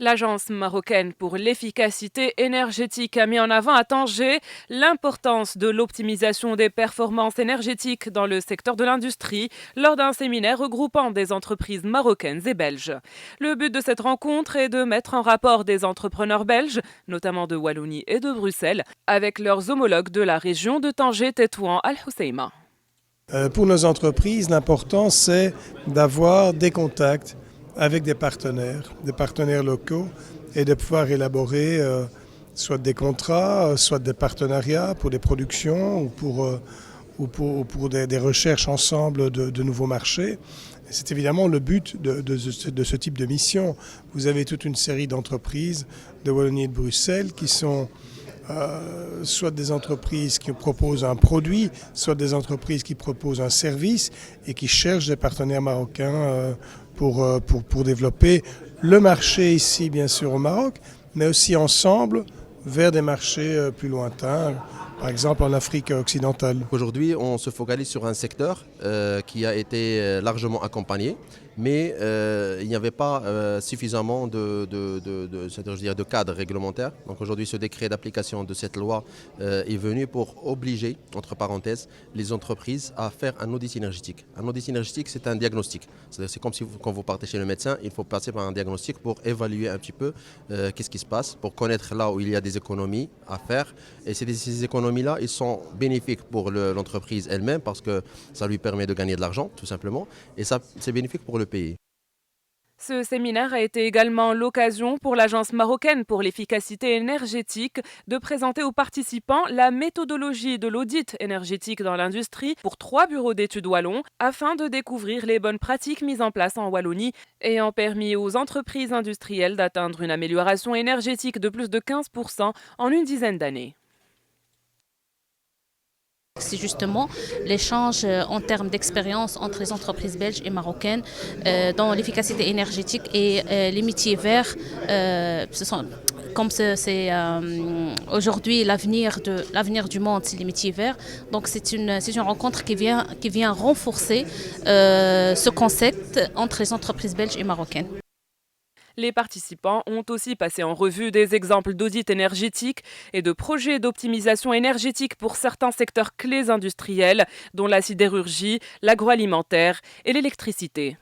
L'Agence marocaine pour l'efficacité énergétique a mis en avant à Tanger l'importance de l'optimisation des performances énergétiques dans le secteur de l'industrie lors d'un séminaire regroupant des entreprises marocaines et belges. Le but de cette rencontre est de mettre en rapport des entrepreneurs belges, notamment de Wallonie et de Bruxelles, avec leurs homologues de la région de Tanger, Tétouan, Al-Hoceima. Pour nos entreprises, l'important c'est d'avoir des contacts avec des partenaires locaux et de pouvoir élaborer soit des contrats, soit des partenariats pour des productions ou pour des recherches ensemble de nouveaux marchés. C'est évidemment le but de ce type de mission. Vous avez toute une série d'entreprises de Wallonie et de Bruxelles qui sont soit des entreprises qui proposent un produit, soit des entreprises qui proposent un service et qui cherchent des partenaires marocains pour développer le marché ici, bien sûr, au Maroc, mais aussi ensemble vers des marchés plus lointains, par exemple en Afrique occidentale. Aujourd'hui, on se focalise sur un secteur qui a été largement accompagné, mais il n'y avait pas suffisamment de cadre réglementaire. Donc aujourd'hui, ce décret d'application de cette loi est venu pour obliger, entre parenthèses, les entreprises à faire un audit énergétique. Un audit énergétique, c'est un diagnostic. C'est comme si quand vous partez chez le médecin, il faut passer par un diagnostic pour évaluer un petit peu qu'est-ce qui se passe, pour connaître là où il y a des économies à faire. Et ces économies-là, ils sont bénéfiques pour l'entreprise elle-même parce que ça lui permet de gagner de l'argent, tout simplement. Et ça, c'est bénéfique pour le pays. Ce séminaire a été également l'occasion pour l'Agence marocaine pour l'efficacité énergétique de présenter aux participants la méthodologie de l'audit énergétique dans l'industrie pour 3 bureaux d'études wallons afin de découvrir les bonnes pratiques mises en place en Wallonie ayant permis aux entreprises industrielles d'atteindre une amélioration énergétique de plus de 15% en une dizaine d'années. C'est justement l'échange en termes d'expérience entre les entreprises belges et marocaines dans l'efficacité énergétique et les métiers verts. Comme c'est aujourd'hui l'avenir du monde, c'est les métiers verts. Donc c'est une rencontre qui vient renforcer ce concept entre les entreprises belges et marocaines. Les participants ont aussi passé en revue des exemples d'audits énergétiques et de projets d'optimisation énergétique pour certains secteurs clés industriels, dont la sidérurgie, l'agroalimentaire et l'électricité.